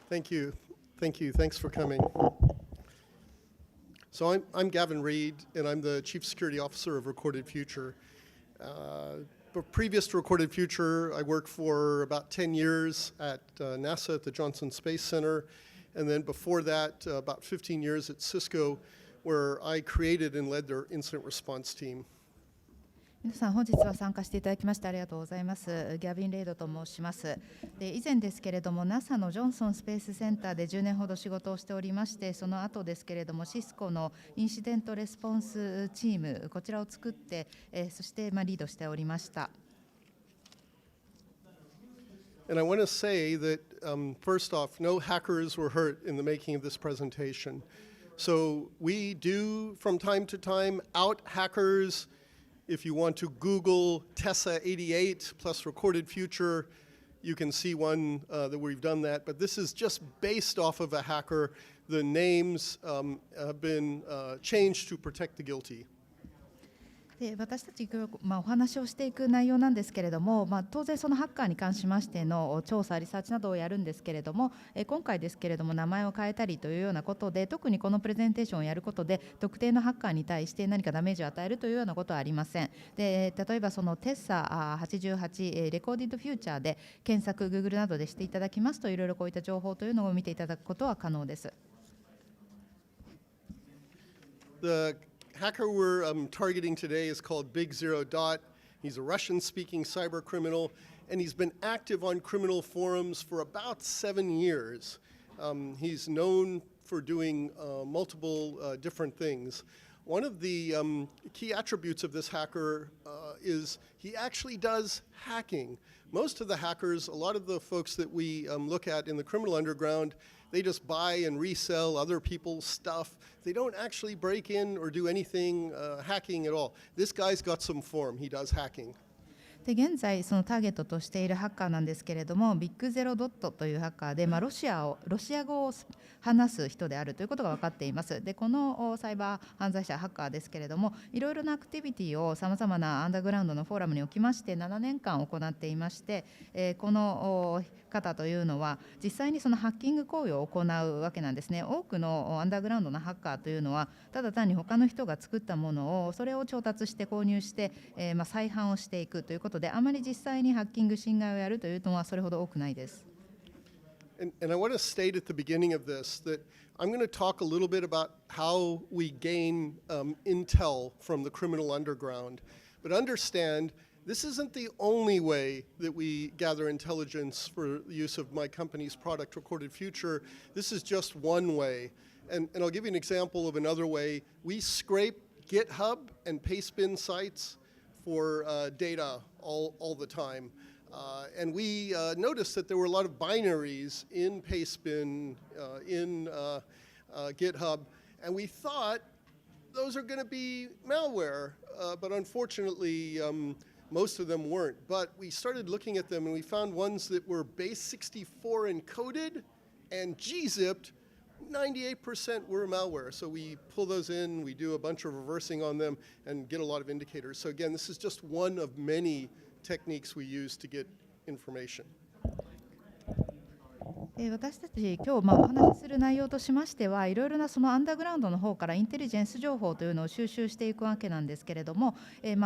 Thank you. Thank you. Thanks for coming. So I'm Gavin Reid, and I'm the Chief Security Officer of Recorded Future. But previous to Recorded Future, I worked for about 10 years at NASA at the Johnson Space Center. And then before that, about 15 years at Cisco, where I created and led their incident response team. 皆さん本日は参加していただきましてありがとうございます。ギャビン・レイドと申します。で以前ですけれども NASA のジョンソンスペースセンターで10年ほど仕事をしておりまして、その後ですけれどもシスコのインシデントレスポンスチームこちらを作って、そしてリードしておりました。And I want to say that first off, no hackers were hurt in the making of this presentation. So we do from time to time out hackers. If you want to Google Tessa 88 plus Recorded Future, you can see one that we've done that. But this is just based off of a hacker. The names have been changed to protect the guilty. で私たちお話をしていく内容なんですけれども、当然そのハッカーに関しましての調査リサーチなどをやるんですけれども、今回ですけれども名前を変えたりというようなことで、特にこのプレゼンテーションをやることで特定のハッカーに対して何かダメージを与えるというようなことはありません。で例えばそのテッサ88レコーディッドフューチャーで検索 Google などでしていただきますと、いろいろこういった情報というのを見ていただくことは可能です。The hacker we're targeting today is called Big Zero Dot. He's a Russian-speaking cyber criminal, and he's been active on criminal forums for about 7 years. He's known for doing multiple different things. One of the key attributes of this hacker is he actually does hacking. Most of the hackers, a lot of the folks that we look at in the criminal underground, they just buy and resell other people's stuff. They don't actually break in or do anything hacking at all. This guy's got some form. He does hacking. で現在そのターゲットとしているハッカーなんですけれども、ビッグゼロドットというハッカーで、ロシア語を話す人であるということが分かっています。でこのサイバー犯罪者ハッカーですけれども、いろいろなアクティビティをさまざまなアンダーグラウンドのフォーラムにおきまして7年間行っていまして、この方というのは実際にそのハッキング行為を行うわけなんですね。多くのアンダーグラウンドのハッカーというのはただ単に他の人が作ったものをそれを調達して購入して、再販をしていくということで、あまり実際にハッキング侵害をやるというのはそれほど多くないです。And I want to state at the beginning of this that I'm going to talk a little bit about how we gain intel from the criminal underground. But understand, this isn't the only way that we gather intelligence for the use of my company's product, Recorded Future. This is just one way. And I'll give you an example of another way. We scrape GitHub and Pastebin sites for data all the time. And we noticed that there were a lot of binaries in Pastebin, in GitHub, and we thought those are going to be malware, but unfortunately most of them weren't. But we started looking at them and we found ones that were base 64 encoded and gzipped. 98% were malware. So we pull those in, we do a bunch of reversing on them and get a lot of indicators. So again, this is just one of many techniques we use to get information. 私たち今日お話しする内容としましては、いろいろなそのアンダーグラウンドの方からインテリジェンス情報というのを収集していくわけなんですけれども、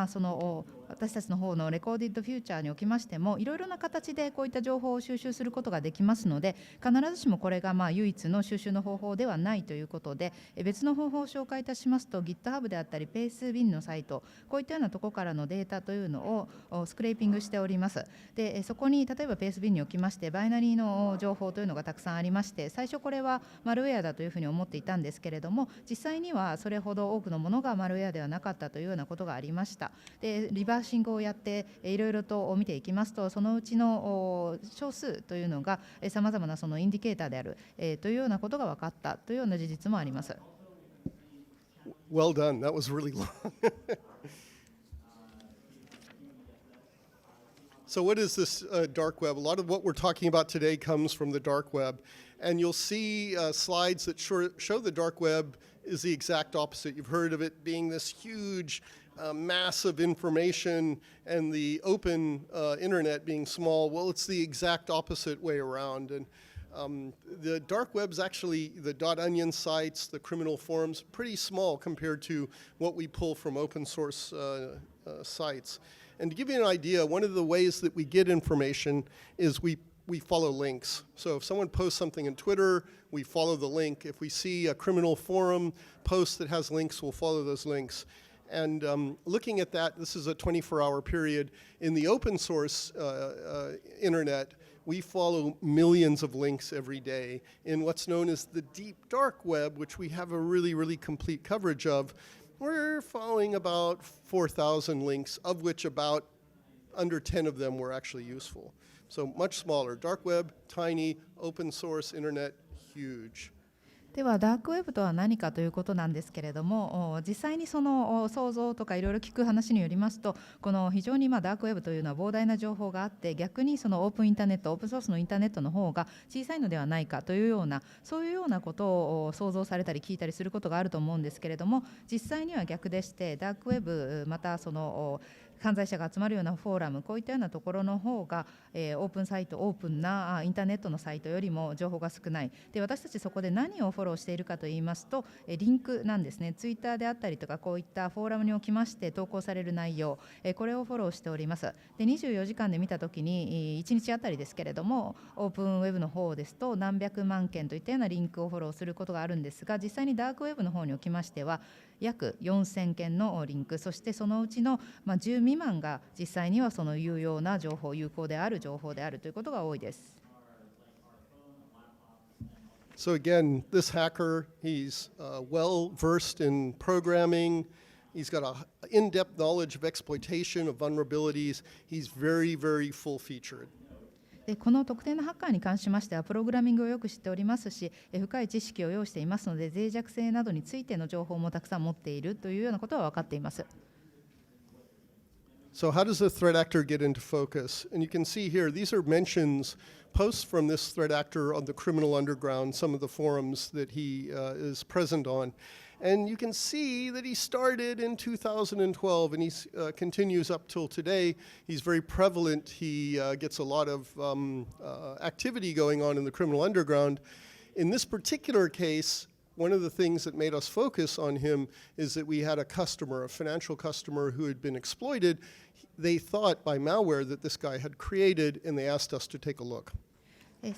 その私たちの方のレコーディッドフューチャーにおきましてもいろいろな形でこういった情報を収集することができますので、必ずしもこれが唯一の収集の方法ではないということで、別の方法を紹介いたしますと GitHub であったり Pastebin のサイト、こういったようなところからのデータというのをスクレーピングしております。でそこに例えば Pastebin におきましてバイナリーの情報というのがたくさんありまして、最初これはマルウェアだというふうに思っていたんですけれども、実際にはそれほど多くのものがマルウェアではなかったというようなことがありました。でリバーシングをやっていろいろと見ていきますと、そのうちの少数というのがさまざまなそのインディケーターであるというようなことが分かったというような事実もあります。Well done. That was really long. So what is this dark web? A lot of what we're talking about today comes from the dark web. And you'll see slides that show the dark web is the exact opposite. You've heard of it being this huge mass of information and the open internet being small. Well, it's the exact opposite way around. And The dark web's actually, the .onion sites, the criminal forums, pretty small compared to what we pull from open source sites. And to give you an idea, one of the ways that we get information is we follow links. So if someone posts something in Twitter, we follow the link. If we see a criminal forum post that has links, we'll follow those links. And looking at that, this is a 24-hour period. In the open source internet, we follow millions of links every day. In what's known as the deep dark web, which we have a really, really complete coverage of, we're following about 4,000 links, of which about under 10 of them were actually useful. So much smaller. Dark web, tiny. Open source internet, huge. ではダークウェブとは何かということなんですけれども、実際にその想像とかいろいろ聞く話によりますと、この非常にダークウェブというのは膨大な情報があって、逆にそのオープンインターネット、オープンソースのインターネットの方が小さいのではないかというような、そういうようなことを想像されたり聞いたりすることがあると思うんですけれども、実際には逆でして、ダークウェブまたその犯罪者が集まるようなフォーラム、こういったようなところの方が、オープンサイト、オープンなインターネットのサイトよりも情報が少ない。で、私たちそこで何をフォローしているかといいますと、リンクなんですね。ツイッターであったりとか、こういったフォーラムにおきまして投稿される内容、これをフォローしております。で、24時間で見たときに1日あたりですけれども、オープンウェブの方ですと何百万件といったようなリンクをフォローすることがあるんですが、実際にダークウェブの方におきましては約4000件のリンク、そしてそのうちの10未満が実際にはその有用な情報、有効である情報であるということが多いです。So again, this hacker, he's well versed in programming. He's got an in-depth knowledge of exploitation, of vulnerabilities. He's very, very full-featured. でこの特定のハッカーに関しましてはプログラミングをよく知っておりますし、深い知識を要していますので、脆弱性などについての情報もたくさん持っているというようなことは分かっています。So how does the threat actor get into focus? And you can see here, these are mentions, posts from this threat actor on the criminal underground, some of the forums that he is present on. And you can see that he started in 2012 and he continues up till today. He's very prevalent. He gets a lot of activity going on in the criminal underground. In this particular case, one of the things that made us focus on him is that we had a customer, a financial customer who had been exploited. They thought by malware that this guy had created, and they asked us to take a look.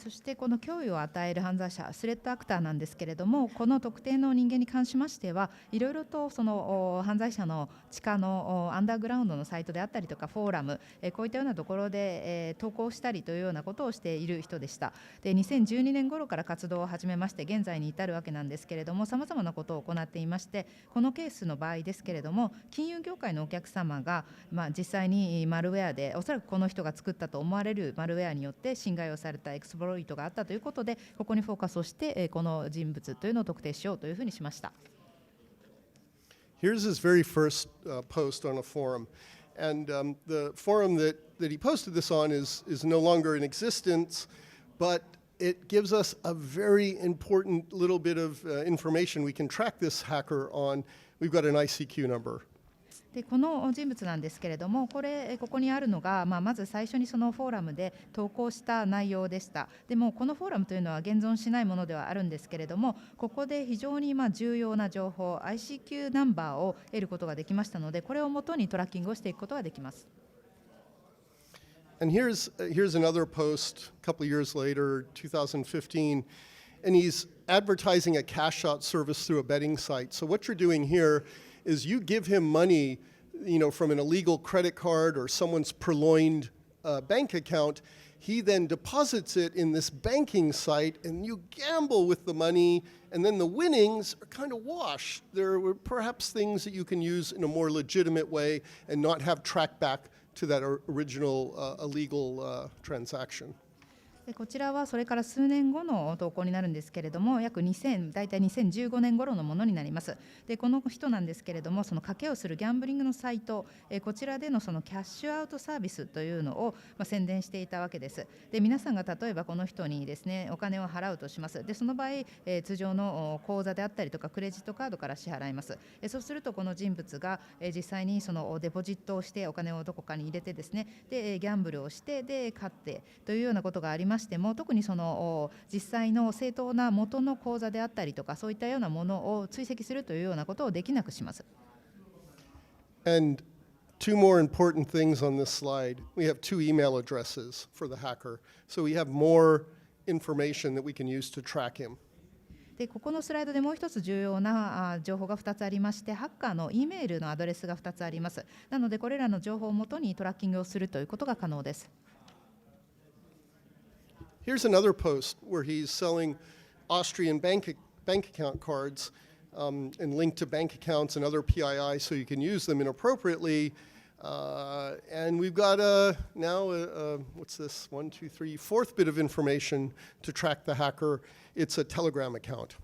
そしてこの脅威を与える犯罪者、スレッドアクターなんですけれども、この特定の人間に関しましてはいろいろとその犯罪者の地下のアンダーグラウンドのサイトであったりとかフォーラム、こういったようなところで投稿したりというようなことをしている人でした。で、2012年頃から活動を始めまして現在に至るわけなんですけれども、さまざまなことを行っていまして、このケースの場合ですけれども、金融業界のお客様が実際にマルウェアで、おそらくこの人が作ったと思われるマルウェアによって侵害をされたエクスプロイトがあったということで、ここにフォーカスをしてこの人物というのを特定しようというふうにしました。Here's his very first post on a forum. And the forum that he posted this on is no longer in existence, but it gives us a very important little bit of information we can track this hacker on. We've got an ICQ number. でこの人物なんですけれども、ここにあるのが、まず最初にそのフォーラムで投稿した内容でした。でもこのフォーラムというのは現存しないものではあるんですけれども、ここで非常に重要な情報 ICQ ナンバーを得ることができましたので、これをもとにトラッキングをしていくことができます。And here's another post a couple of years later, 2015, and he's advertising a cash out service through a betting site. So what you're doing here is you give him money, from an illegal credit card or someone's purloined bank account. He then deposits it in this banking site, and you gamble with the money, and then the winnings are kind of washed. There were perhaps things that you can use in a more legitimate way and not have tracked back to that original illegal transaction. でこちらはそれから数年後の投稿になるんですけれども、大体2015年頃のものになります。でこの人なんですけれども、その賭けをするギャンブリングのサイト、こちらでのそのキャッシュアウトサービスというのを宣伝していたわけです。で皆さんが例えばこの人にですね、お金を払うとします。でその場合、通常の口座であったりとかクレジットカードから支払います。そうするとこの人物が実際にそのデポジットをしてお金をどこかに入れてですね、でギャンブルをしてで勝ってというようなことがありますましても、特にその実際の正当な元の口座であったりとか、そういったようなものを追跡するというようなことをできなくします。And two more important things on this slide. We have two email addresses for the hacker, so we have more information that we can use to track him. でここのスライドでもう一つ重要な情報が2つありまして、ハッカーの E メールのアドレスが2つあります。なのでこれらの情報をもとにトラッキングをするということが可能です。Here's another post where he's selling Austrian bank account cards and linked to bank accounts and other PII so you can use them inappropriately. And we've got now what's this? 1, 2, 3, fourth bit of information to track the hacker. It's a Telegram account.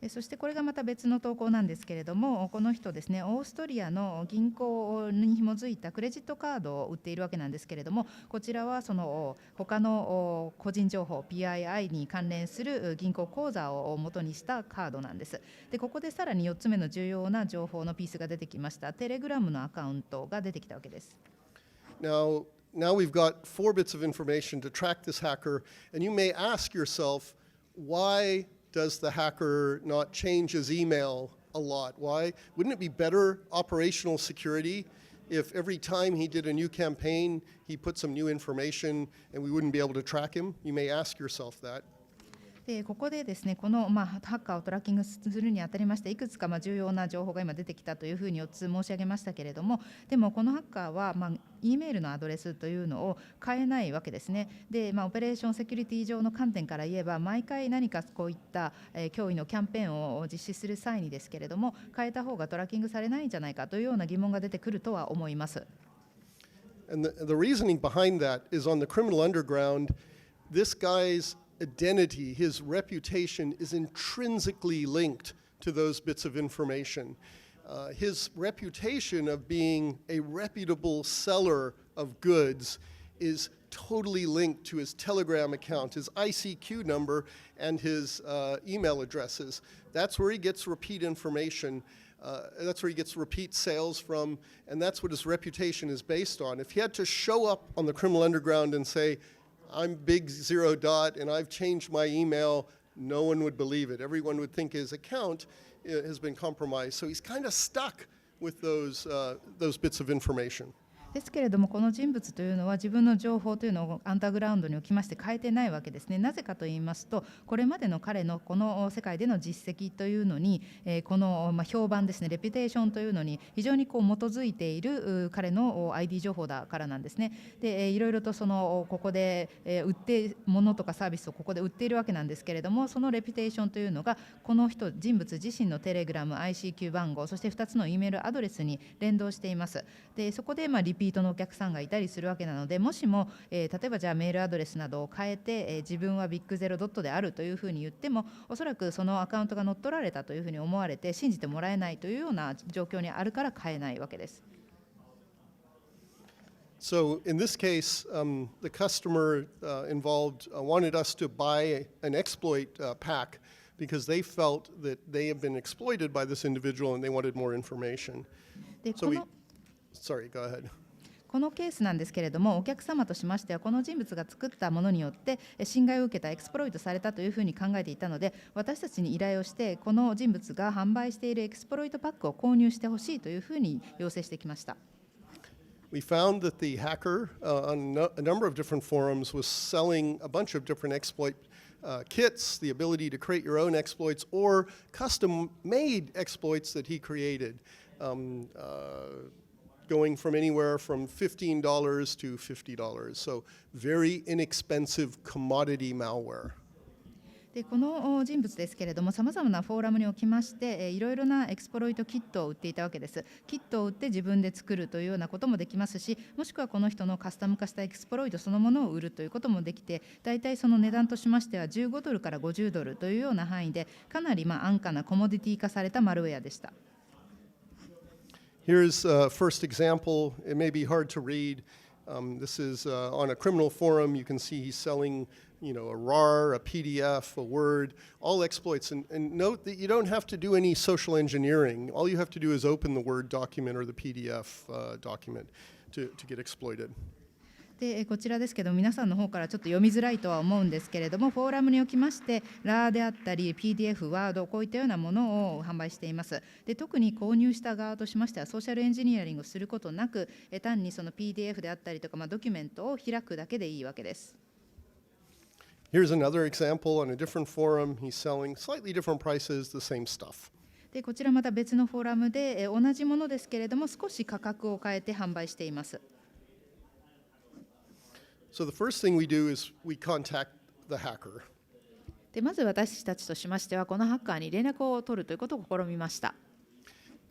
そしてこれがまた別の投稿なんですけれども、この人ですね、オーストリアの銀行に紐づいたクレジットカードを売っているわけなんですけれども、こちらはその他の個人情報 PII に関連する銀行口座を元にしたカードなんです。でここでさらに4つ目の重要な情報のピースが出てきました。テレグラムのアカウントが出てきたわけです。Now we've got 4 bits of information to track this hacker, and you may ask yourself, why does the hacker not change his email a lot? Why? Wouldn't it be better operational security if every time he did a new campaign, he put some new information and we wouldn't be able to track him? You may ask yourself that. でここでですね、このハッカーをトラッキングするにあたりまして、いくつか重要な情報が今出てきたというふうに4つ申し上げましたけれども、でもこのハッカーはE メールのアドレスというのを変えないわけですね。で、オペレーションセキュリティ上の観点から言えば、毎回何かこういった脅威のキャンペーンを実施する際にですけれども、変えた方がトラッキングされないんじゃないかというような疑問が出てくるとは思います。And the reasoning behind that is on the criminal underground, this guy's identity, his reputation is intrinsically linked to those bits of information. His reputation of being a reputable seller of goods is totally linked to his Telegram account, his ICQ number, and his email addresses. That's where he gets repeat information. That's where he gets repeat sales from, and that's what his reputation is based on. If he had to show up on the criminal underground and say, I'm Big Zero Dot and I've changed my email, no one would believe it. Everyone would think his account has been compromised. So he's kind of stuck with those bits of information. ですけれども、この人物というのは自分の情報というのをアンダーグラウンドに置きまして変えてないわけですね。なぜかと言いますと、これまでの彼のこの世界での実績というのに、この評判ですね、レピュテーションというのに非常に基づいている彼の ID 情報だからなんですね。で、いろいろとここで売って物とかサービスをここで売っているわけなんですけれども、そのレピュテーションというのがこの人物自身のテレグラム、ICQ 番号、そして2つの E メールアドレスに連動しています。で、そこでリピートのお客さんがいたりするわけなので、もしも、例えばじゃあメールアドレスなどを変えて、自分はビッグゼロドットであるというふうに言っても、おそらくそのアカウントが乗っ取られたというふうに思われて信じてもらえないというような状況にあるから変えないわけです。So in this case, the customer involved wanted us to buy an exploit pack because they felt that they had been exploited by this individual and they wanted more information. で So sorry, go ahead. このケースなんですけれども、お客様としましてはこの人物が作ったものによって侵害を受けた、エクスプロイトされたというふうに考えていたので、私たちに依頼をしてこの人物が販売しているエクスプロイトパックを購入してほしいというふうに要請してきました。We found that the hacker on a number of different forums was selling a bunch of different exploit kits, the ability to create your own exploits or custom-made exploits that he created, going from anywhere from $15 to $50. So very inexpensive commodity malware. でこの人物ですけれども、さまざまなフォーラムにおきましていろいろなエクスプロイトキットを売っていたわけです。キットを売って自分で作るというようなこともできますし、もしくはこの人のカスタム化したエクスプロイトそのものを売るということもできて、大体その値段としましては15ドルから50ドルというような範囲で、かなり安価なコモディティ化されたマルウェアでした。Here's a first example. It may be hard to read. This is on a criminal forum. You can see he's selling, a RAR, a PDF, a Word, all exploits. And note that you don't have to do any social engineering. All you have to do is open the Word document or the PDF document to get exploited. でこちらですけど皆さんの方からちょっと読みづらいとは思うんですけれども、フォーラムにおきましてラーであったり PDF、ワードこういったようなものを販売しています。で特に購入した側としましてはソーシャルエンジニアリングをすることなく単にその PDF であったりとか、ドキュメントを開くだけでいいわけです。Here's another example on a different forum. He's selling slightly different prices, the same stuff. でこちらまた別のフォーラムで同じものですけれども少し価格を変えて販売しています。So the first thing we do is we contact the hacker. でまず私たちとしましてはこのハッカーに連絡を取るということを試みました。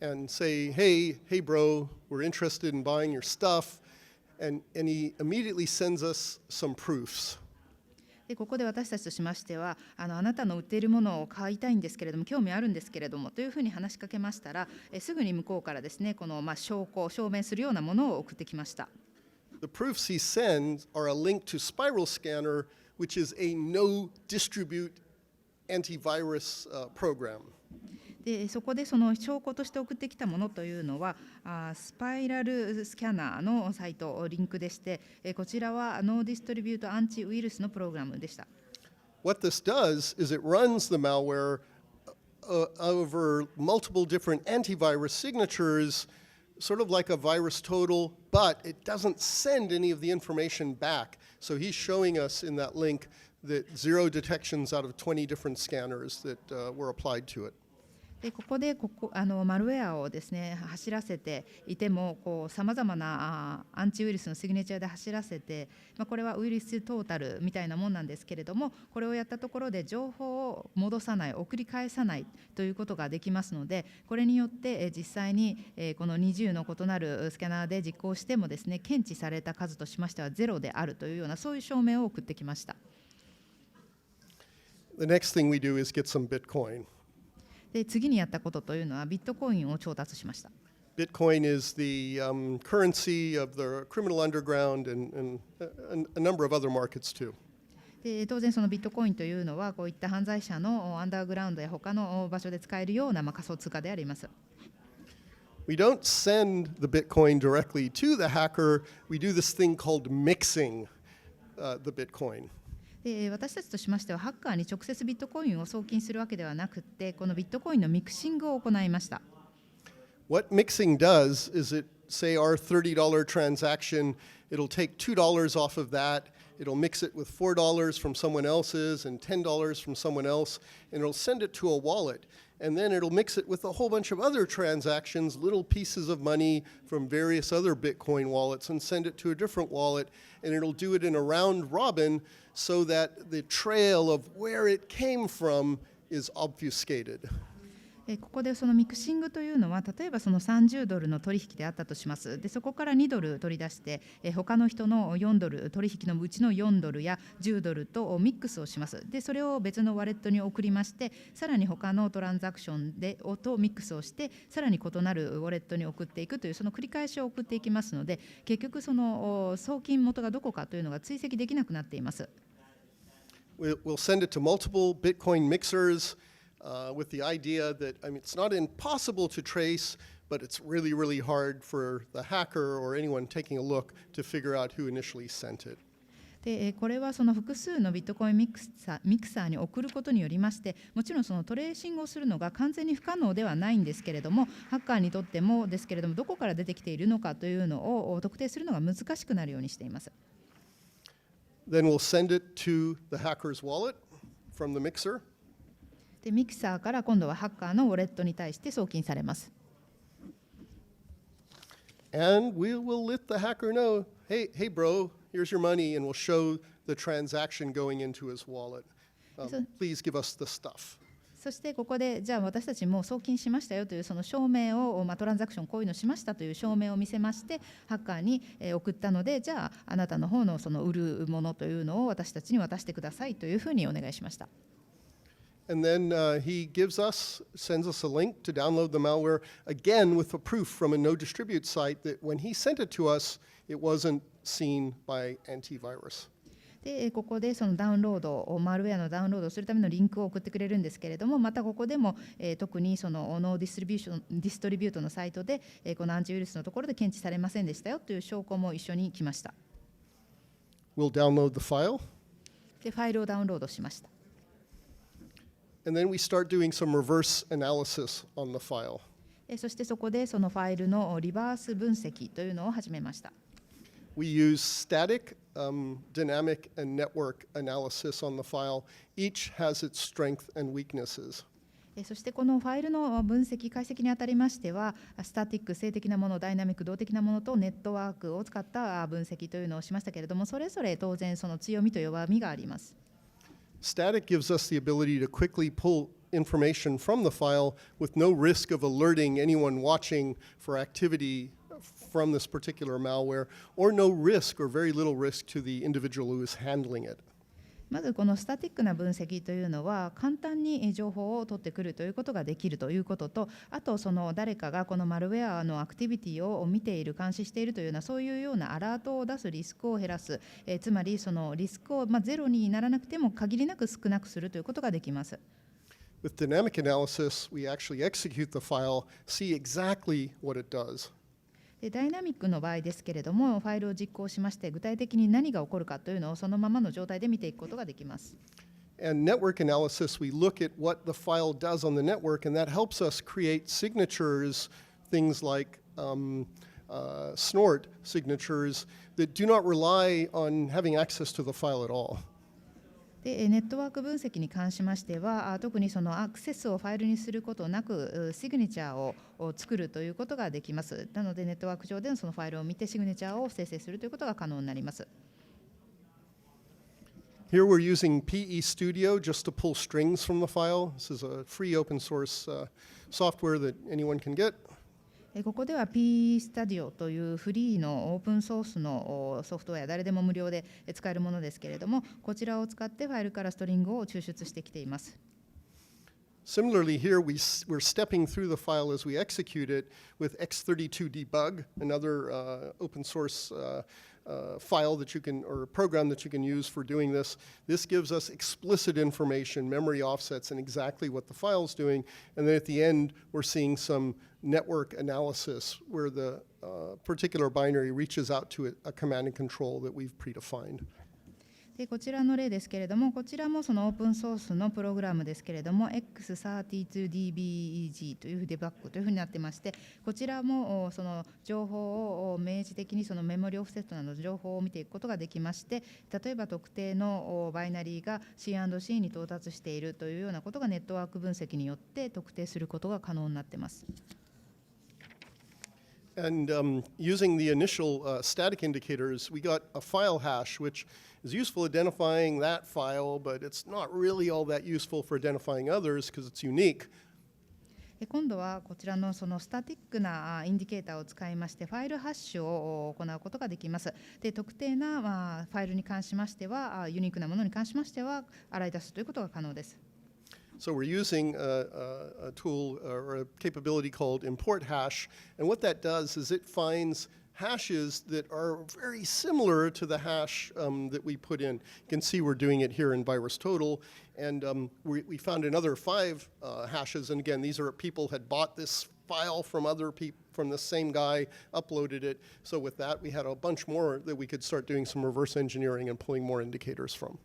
And say, hey bro, we're interested in buying your stuff. And he immediately sends us some proofs. でここで私たちとしましてはあなたの売っているものを買いたいんですけれども興味あるんですけれどもというふうに話しかけましたらすぐに向こうからですねこの証明するようなものを送ってきました。The proofs he sends are a link to Spiral Scanner, which is a no distribute antivirus program. でそこでその証拠として送ってきたものというのはスパイラルスキャナーのサイトリンクでしてこちらはノーディストリビュートアンチウイルスのプログラムでした。What this does is it runs the malware over multiple different antivirus signatures, sort of like a virus total, but it doesn't send any of the information back. So he's showing us in that link that 0 detections out of 20 different scanners that were applied to it. でここでマルウェアをですね走らせていてもさまざまなアンチウイルスのシグネチャーで走らせて、これはウイルストータルみたいなもんなんですけれどもこれをやったところで情報を戻さない送り返さないということができますのでこれによって実際にこの20の異なるスキャナーで実行してもですね検知された数としましては0であるというようなそういう証明を送ってきました。The next thing we do is get some Bitcoin. で次にやったことというのはビットコインを調達しました。Bitcoin is the currency of the criminal underground and a number of other markets too. で当然そのビットコインというのはこういった犯罪者のアンダーグラウンドや他の場所で使えるような仮想通貨であります。We don't send the Bitcoin directly to the hacker. We do this thing called mixing the Bitcoin. で私たちとしましてはハッカーに直接ビットコインを送金するわけではなくってこのビットコインのミクシングを行いました。What mixing does is it say our $30 transaction, it'll take $2 off of that, it'll mix it with $4 from someone else's and $10 from someone else, and it'll send it to a wallet. And then it'll mix it with a whole bunch of other transactions, little pieces of money from various other Bitcoin wallets, and send it to a different wallet. And it'll do it in a round robin so that the trail of where it came from is obfuscated. ここでそのミクシングというのは例えばその$30の取引であったとします。でそこから$2取り出して他の人の$4取引のうちの$4や$10とミックスをします。でそれを別のワレットに送りましてさらに他のトランザクションでとミックスをしてさらに異なるウォレットに送っていくというその繰り返しを送っていきますので結局その送金元がどこかというのが追跡できなくなっています。We'll send it to multiple Bitcoin mixers.With the idea that, it's not impossible to trace, but it's really, really hard for the hacker or anyone taking a look to figure out who initially sent it. でこれはその複数のビットコインミクサーに送ることによりましてもちろんそのトレーシングをするのが完全に不可能ではないんですけれどもハッカーにとってもですけれどもどこから出てきているのかというのを特定するのが難しくなるようにしています。Then we'll send it to the hacker's wallet from the mixer.でミキサーから今度はハッカーのウォレットに対して送金されます。And we will let the hacker know, hey bro, here's your money, and we'll show the transaction going into his wallet. Please give us the stuff. そしてここでじゃあ私たちも送金しましたよというその証明を、トランザクションこういうのしましたという証明を見せましてハッカーに送ったのでじゃああなたの方のその売るものというのを私たちに渡してくださいというふうにお願いしました。And then he sends us a link to download the malware, again with a proof from a no-distribute site that when he sent it to us, it wasn't seen by antivirus. でここでそのダウンロードマルウェアのダウンロードをするためのリンクを送ってくれるんですけれどもまたここでも、特にそのノーディストリビュートのサイトで、このアンチウイルスのところで検知されませんでしたよという証拠も一緒に来ました。We'll download the file, でファイルをダウンロードしました。 and then we start doing some reverse analysis on the file. そしてそこでそのファイルのリバース分析というのを始めました。 We use static, dynamic, and network analysis on the file. Each has its strength and weaknesses. そしてこのファイルの分析解析にあたりましては、スタティック静的なもの、ダイナミック動的なものとネットワークを使った分析というのをしましたけれども、それぞれ当然その強みと弱みがあります。 Static gives us the ability to quickly pull information from the file with no risk of alerting anyone watching for activity from this particular malware, or no risk or very little risk to the individual who is handling it. まずこのスタティックな分析というのは簡単に情報を取ってくるということができるということと、あとその誰かがこのマルウェアのアクティビティを見ている、監視しているというようなそういうようなアラートを出すリスクを減らす、つまりそのリスクをゼロにならなくても限りなく少なくするということができます。 With dynamic analysis, we actually execute the file, see exactly what it does. でダイナミックの場合ですけれども、ファイルを実行しまして具体的に何が起こるかというのをそのままの状態で見ていくことができます。 And network analysis, we look at what the file does on the network, and that helps us create signatures, things like snort signatures that do not rely on having access to the file at all. でネットワーク分析に関しましては、特にそのアクセスをファイルにすることなくシグネチャーを作るということができます。なのでネットワーク上でのそのファイルを見てシグネチャーを生成するということが可能になります。 Here we're using PE Studio just to pull strings from the file. This is a free open source software that anyone can get. ここでは PE スタジオというフリーのオープンソースのソフトウェア、誰でも無料で使えるものですけれども、こちらを使ってファイルからストリングを抽出してきています。 Similarly, here we're stepping through the file as we execute it with X32 debug, another open source file that you can, or program that you can use for doing this. This gives us explicit information, memory offsets, and exactly what the file's doing. And then at the end, we're seeing some network analysis where the particular binary reaches out to a command and control that we've predefined. でこちらの例ですけれども、こちらもそのオープンソースのプログラムですけれども、X32DBEG というデバッグというふうになってまして、こちらもその情報を明示的にそのメモリオフセットなどの情報を見ていくことができまして、例えば特定のバイナリーが C&C に到達しているというようなことがネットワーク分析によって特定することが可能になっています。And using the initial static indicators, we got a file hash, which is useful identifying that file, but it's not really all that useful for identifying others because it's unique. 今度はこちらのそのスタティックなインディケーターを使いましてファイルハッシュを行うことができます。で特定なファイルに関しましては、ユニークなものに関しましては洗い出すということが可能です。So we're using a tool or a capability called import hash, and what that does is it finds hashes that are very similar to the hash that we put in. You can see we're doing it here in VirusTotal, and we found another 5 hashes, and again, these are people had bought this file from other people, from the same guy, uploaded it. So with that, we had a bunch more that we could start doing some reverse engineering and pulling more indicators from.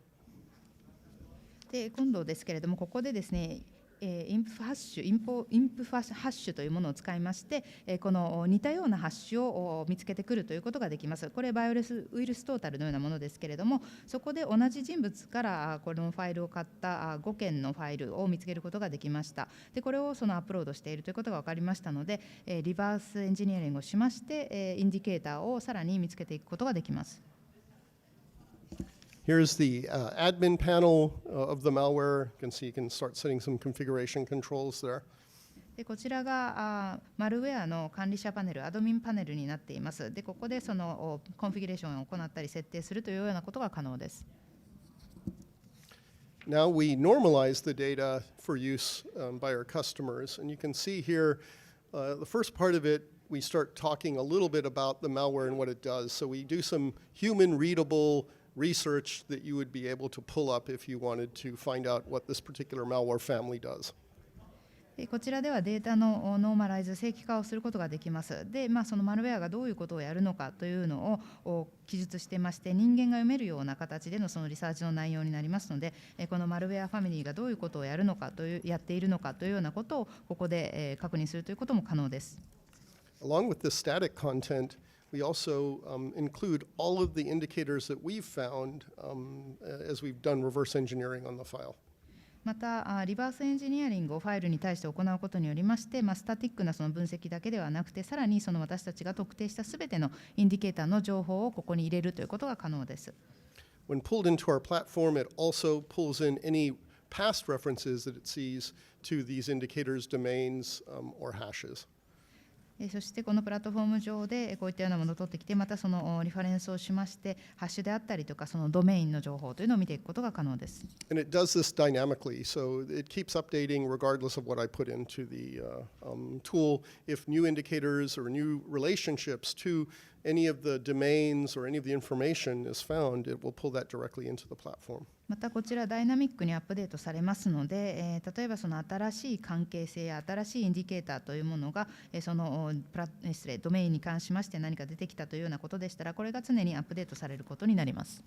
で今度ですけれども、ここでですね、インプハッシュというものを使いまして、この似たようなハッシュを見つけてくるということができます。これバイオレスウイルストータルのようなものですけれども、そこで同じ人物からこのファイルを買った5件のファイルを見つけることができました。でこれをそのアップロードしているということが分かりましたので、リバースエンジニアリングをしまして、インディケーターをさらに見つけていくことができます。Here's the admin panel of the malware. You can see you can start setting some configuration controls there. でこちらがマルウェアの管理者パネル、アドミンパネルになっています。でここでそのコンフィギュレーションを行ったり設定するというようなことが可能です。Now we normalize the data for use by our customers, and you can see here the first part of it, we start talking a little bit about the malware and what it does. So we do some human readable research that you would be able to pull up if you wanted to find out what this particular malware family does. こちらではデータのノーマライズ、正規化をすることができます。で、そのマルウェアがどういうことをやるのかというのを記述してまして、人間が読めるような形でのそのリサーチの内容になりますので、このマルウェアファミリーがどういうことをやるのかという、やっているのかというようなことをここで確認するということも可能です。Along with the static content, we also include all of the indicators that we've found as we've done reverse engineering on the file. また、リバースエンジニアリングをファイルに対して行うことによりまして、スタティックなその分析だけではなくて、さらにその私たちが特定したすべてのインディケーターの情報をここに入れるということが可能です。When pulled into our platform, it also pulls in any past references that it sees to these indicators, domains, or hashes. そしてこのプラットフォーム上でこういったようなものを取ってきて、またそのリファレンスをしまして、ハッシュであったりとか、そのドメインの情報というのを見ていくことが可能です。And it does this dynamically, so it keeps updating regardless of what I put into the tool. If new indicators or new relationships to any of the domains or any of the information is found, it will pull that directly into the platform. またこちらダイナミックにアップデートされますので、例えばその新しい関係性や新しいインディケーターというものが、そのドメインに関しまして何か出てきたというようなことでしたら、これが常にアップデートされることになります。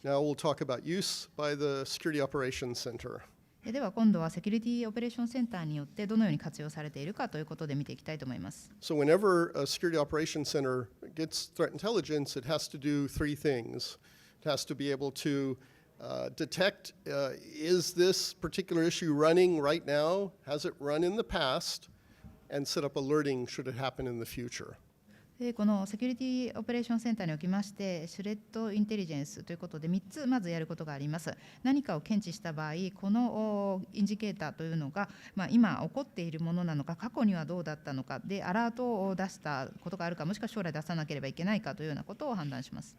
Now we'll talk about use by the Security Operations Center. では今度はセキュリティオペレーションセンターによってどのように活用されているかということで見ていきたいと思います。So whenever a Security Operations Center gets threat intelligence, it has to do three things. It has to be able to detect, is this particular issue running right now? Has it run in the past? And set up alerting should it happen in the future. でこのセキュリティオペレーションセンターにおきまして、シュレッドインテリジェンスということで3つまずやることがあります。何かを検知した場合、このインジケーターというのが、今起こっているものなのか、過去にはどうだったのかで、アラートを出したことがあるか、もしくは将来出さなければいけないかというようなことを判断します。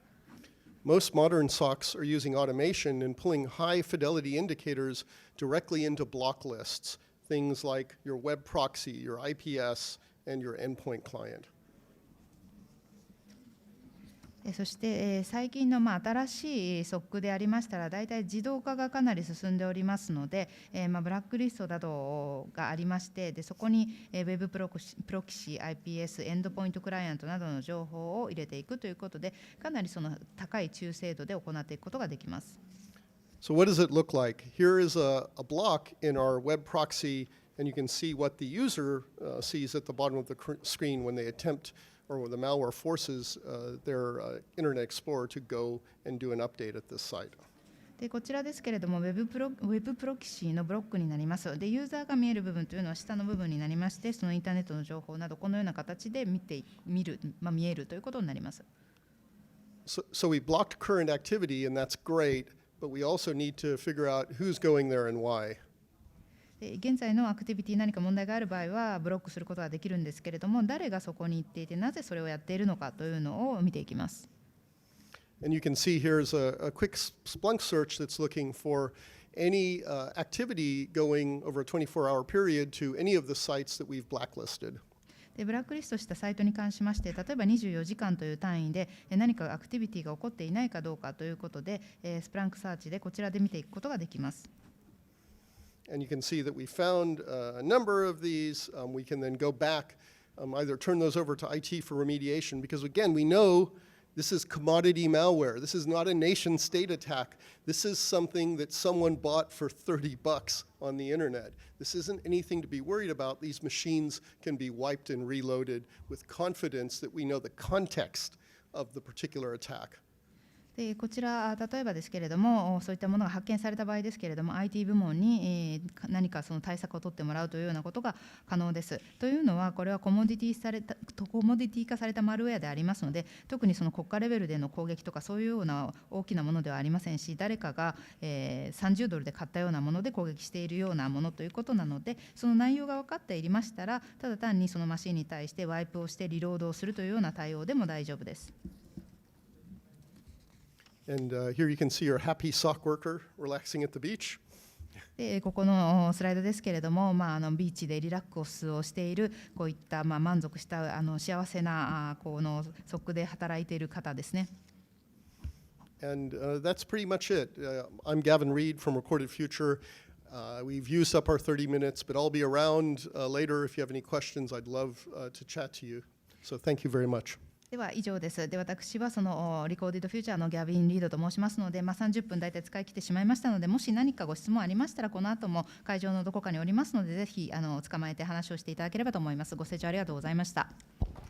Most modern SOCs are using automation and pulling high fidelity indicators directly into block lists, things like your web proxy, your IPS, and your endpoint client. そして最近の新しい SOC でありましたら、大体自動化がかなり進んでおりますので、ブラックリストなどがありまして、でそこに Web プロキシ、IPS、エンドポイントクライアントなどの情報を入れていくということで、かなりその高い中精度で行っていくことができます。So what does it look like? Here is a block in our web proxy, and you can see what the user sees at the bottom of the screen when they attempt or when the malware forces their Internet Explorer to go and do an update at this site. でこちらですけれども、Web プロキシのブロックになります。で、ユーザーが見える部分というのは下の部分になりまして、そのインターネットの情報など、このような形で見えるということになります。So we blocked current activity, and that's great, but we also need to figure out who's going there and why. 現在のアクティビティ何か問題がある場合はブロックすることができるんですけれども、誰がそこに行っていてなぜそれをやっているのかというのを見ていきます。And you can see here's a quick Splunk search that's looking for any activity going over a 24-hour period to any of the sites that we've blacklisted. でブラックリストしたサイトに関しまして、例えば24時間という単位で何かアクティビティが起こっていないかどうかということで、スプランクサーチでこちらで見ていくことができます。And you can see that we found a number of these. We can then go back, either turn those over to IT for remediation, because again, we know this is commodity malware. This is not a nation state attack. This is something that someone bought for $30 on the internet. This isn't anything to be worried about. These machines can be wiped and reloaded with confidence that we know the context of the particular attack. でこちら例えばですけれども、そういったものが発見された場合ですけれども、 IT 部門に何かその対策を取ってもらうというようなことが可能です。というのは、これはコモディティ化されたマルウェアでありますので、特にその国家レベルでの攻撃とかそういうような大きなものではありませんし、誰かが$30で買ったようなもので攻撃しているようなものということなので、その内容が分かっていましたら、ただ単にそのマシンに対してワイプをしてリロードをするというような対応でも大丈夫です。And here you can see your happy SOC worker relaxing at the beach. でここのスライドですけれども、ビーチでリラックスをしているこういった満足した幸せなこのSOCで働いている方ですね。And that's pretty much it. I'm Gavin Reid from Recorded Future. We've used up our 30 minutes, but I'll be around later if you have any questions. I'd love to chat to you. So thank you very much. では以上です。で、私はそのリコーディッドフューチャーのギャビン・リードと申しますので、30分大体使い切ってしまいましたので、もし何かご質問ありましたら、この後も会場のどこかにおりますので、ぜひ捕まえて話をしていただければと思います。ご清聴ありがとうございました。